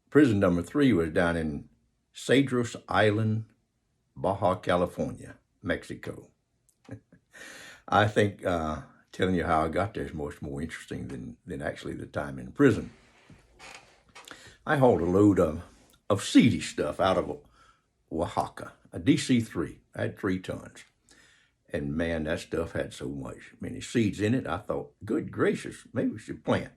Prison number 3 was down in Cedros Island, Baja, California, Mexico. I think telling you how I got there is much more interesting than actually the time in prison. I hauled a load of seedy stuff out of Oaxaca, a DC-3. I had 3 tons. And man, that stuff had so many seeds in it, I thought, good gracious, maybe we should plant.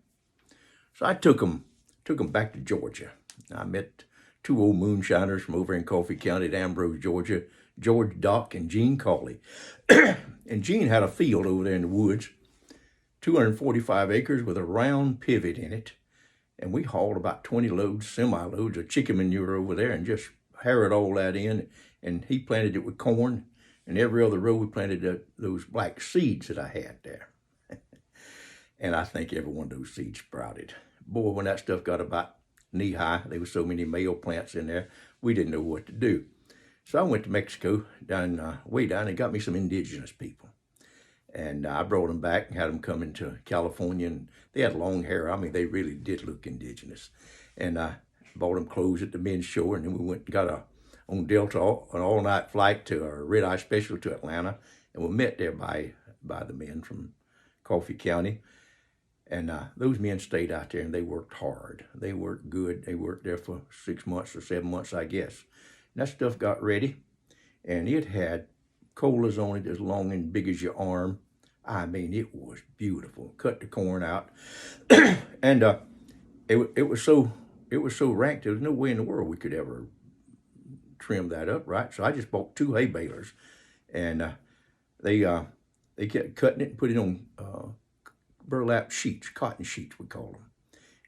So I took them back to Georgia. I met 2 old moonshiners from over in Coffee County at Ambrose, Georgia, George Dock and Gene Cawley. And Gene had a field over there in the woods, 245 acres with a round pivot in it. And we hauled about 20 loads, semi-loads of chicken manure over there and just harrowed all that in. And he planted it with corn. And every other row we planted those black seeds that I had there. And I think every one of those seeds sprouted. Boy, when that stuff got about knee-high, there were so many male plants in there, we didn't know what to do. So I went to Mexico, way down, and got me some indigenous people. And I brought them back and had them come into California, and they had long hair. I mean, they really did look indigenous. And I bought them clothes at the men's shore, and then we went and got on Delta, an all-night flight to a red-eye special to Atlanta, and we met there by the men from Coffee County. And those men stayed out there, and they worked hard. They worked good. They worked there for 6 months or 7 months, I guess. And that stuff got ready, and it had colas on it as long and big as your arm. I mean, it was beautiful. Cut the corn out, and it was so ranked. There was no way in the world we could ever trim that up, right? So I just bought 2 hay balers, and they kept cutting it and put it on burlap sheets, cotton sheets we call them,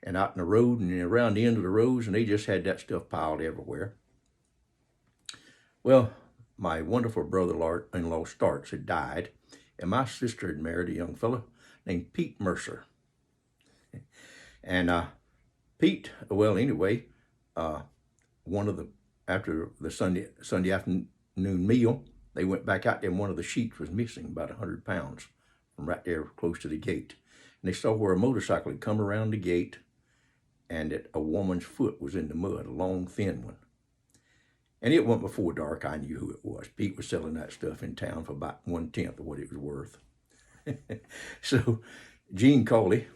and out in the road and around the end of the rows, and they just had that stuff piled everywhere. Well, my wonderful brother-in-law Starks had died, and my sister had married a young fellow named Pete Mercer. And Pete, well, anyway, after the Sunday afternoon meal, they went back out there, and one of the sheets was missing, about 100 pounds, from right there close to the gate. And they saw where a motorcycle had come around the gate, and that a woman's foot was in the mud, a long, thin one. And it went before dark. I knew who it was. Pete was selling that stuff in town for about 1/10 of what it was worth. So Gene Cawley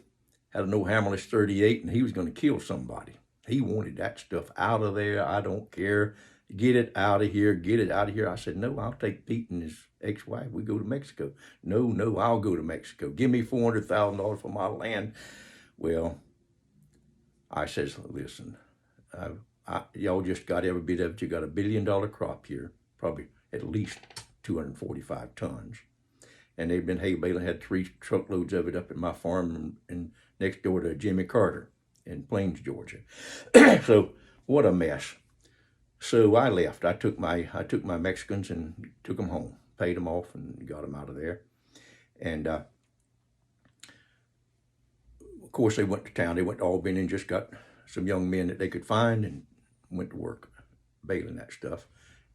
had an old Hammerless 38, and he was going to kill somebody. He wanted that stuff out of there. I don't care. Get it out of here. Get it out of here. I said, no, I'll take Pete and his ex-wife. We go to Mexico. No, I'll go to Mexico. Give me $400,000 for my land. Well, I says, listen, y'all just got every bit of it. You got $1 billion crop here, probably at least 245 tons. And they've been hay baling, had 3 truckloads of it up at my farm and next door to Jimmy Carter in Plains, Georgia. So what a mess. So I left. I took my Mexicans and took them home, paid them off, and got them out of there. And of course, they went to town. They went to Albany and just got some young men that they could find and went to work baling that stuff.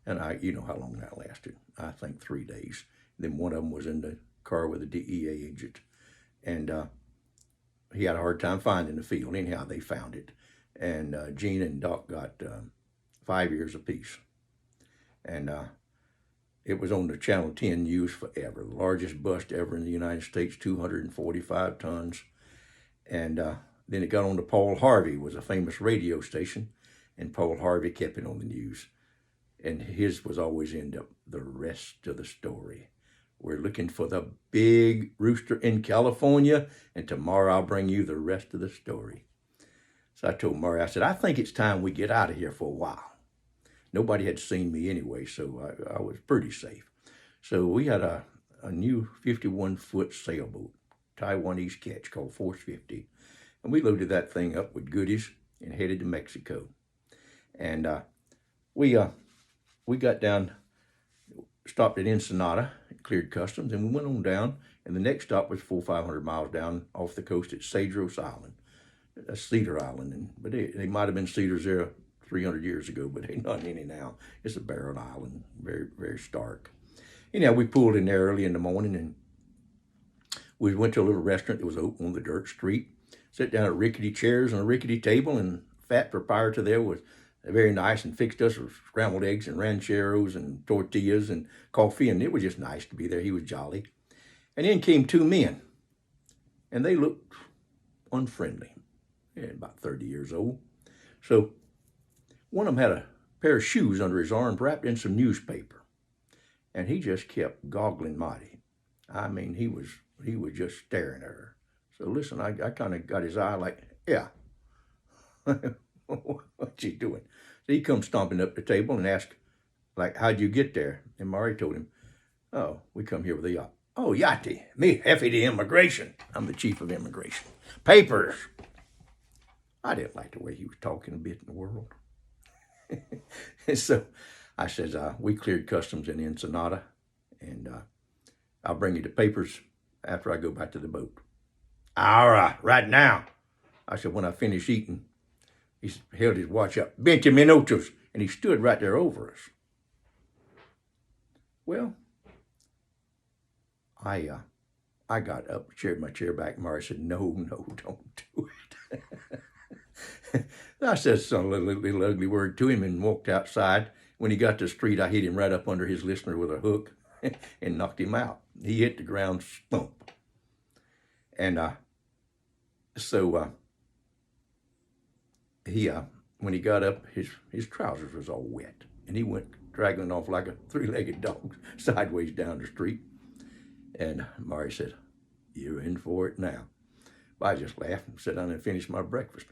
And you know how long that lasted. I think 3 days. Then one of them was in the car with a DEA agent, and he had a hard time finding the field. Anyhow, they found it, and Gene and Doc got 5 years apiece. And it was on the Channel 10 news forever. The largest bust ever in the United States, 245 tons. And then it got on to Paul Harvey, was a famous radio station, and Paul Harvey kept it on the news. And his was always end up the rest of the story. We're looking for the big rooster in California, and tomorrow I'll bring you the rest of the story. So I told Murray, I said, I think it's time we get out of here for a while. Nobody had seen me anyway, so I was pretty safe. So we had a new 51-foot sailboat, Taiwanese catch called Force 50. And we loaded that thing up with goodies and headed to Mexico. And we got down, stopped at Ensenada, cleared customs, and we went on down. And the next stop was 500 miles down off the coast at Cedros Island. That's Cedar Island. But they might have been cedars there 300 years ago, but they're not any now. It's a barren island, very, very stark. Anyhow, we pulled in there early in the morning, and we went to a little restaurant that was open on the dirt street, sat down at rickety chairs and a rickety table, and fat proprietor there was very nice and fixed us with scrambled eggs and rancheros and tortillas and coffee, and it was just nice to be there. He was jolly. And then came two men, and they looked unfriendly, about 30 years old. So one of them had a pair of shoes under his arm wrapped in some newspaper, and he just kept goggling mighty. I mean, he was just staring at her. So listen, I kind of got his eye like, yeah, what's he doing? So he comes stomping up the table and asked, like, how'd you get there? And Mari told him, oh, we come here with a yacht. Oh, yachty, me, Effie the immigration. I'm the chief of immigration. Papers. I didn't like the way he was talking a bit in the world. And so I says, we cleared customs in Ensenada, and I'll bring you the papers after I go back to the boat. All right now. I said, when I finish eating, he held his watch up, 20 minutos, and he stood right there over us. Well, I got up, shared my chair back, and Mari said, no, don't do it. I said some little ugly word to him and walked outside. When he got to the street, I hit him right up under his listener with a hook and knocked him out. He hit the ground, thump. And so when he got up, his trousers was all wet, and he went dragging off like a three-legged dog sideways down the street. And Mari said, you're in for it now. Well, I just laughed and sat down and finished my breakfast.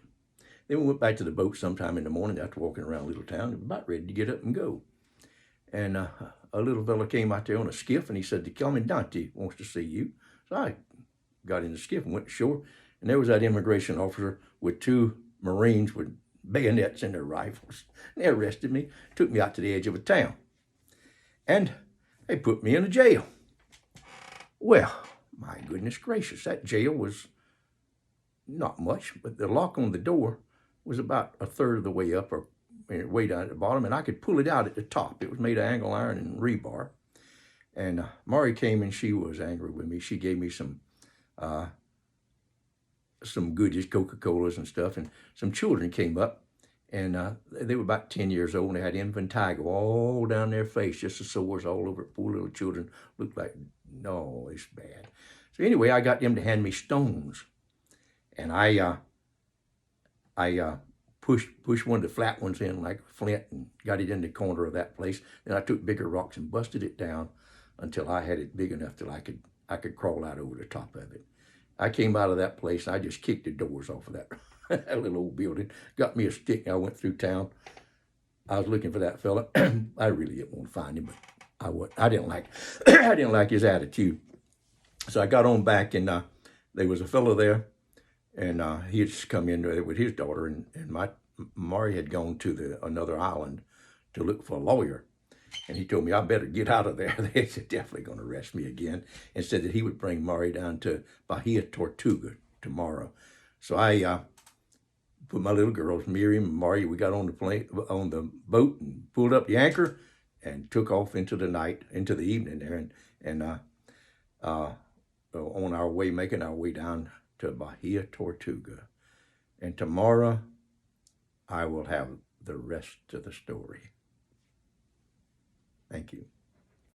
Then we went back to the boat sometime in the morning after walking around Little Town, and about ready to get up and go. And a little fella came out there on a skiff, and he said, the commandante wants to see you. So I got in the skiff and went ashore, and there was that immigration officer with two Marines with bayonets in their rifles. And they arrested me, took me out to the edge of a town, and they put me in a jail. Well, my goodness gracious, that jail was not much, but the lock on the door was about a third of the way up, or way down at the bottom, and I could pull it out at the top. It was made of angle iron and rebar. And Mari came, and she was angry with me. She gave me some goodies, Coca-Colas and stuff, and some children came up, and they were about 10 years old, and they had impetigo all down their face, just the sores all over it. Poor little children looked like, no, it's bad. So anyway, I got them to hand me stones, and I pushed one of the flat ones in like flint and got it in the corner of that place. Then I took bigger rocks and busted it down until I had it big enough till I could crawl out over the top of it. I came out of that place, and I just kicked the doors off of that, that little old building, got me a stick, and I went through town. I was looking for that fella. I really didn't want to find him, but I didn't like I didn't like his attitude. So I got on back, and there was a fellow there, and he had just come in with his daughter, and Mari had gone to another island to look for a lawyer. And he told me I better get out of there. They're definitely going to arrest me again, and said that he would bring Mari down to Baja, Tortuga tomorrow. So I put my little girls, Miriam and Mari, we got on the boat and pulled up the anchor and took off into the evening there, and on our way, making our way down to Baja, Tortuga. And tomorrow I will have the rest of the story. Thank you.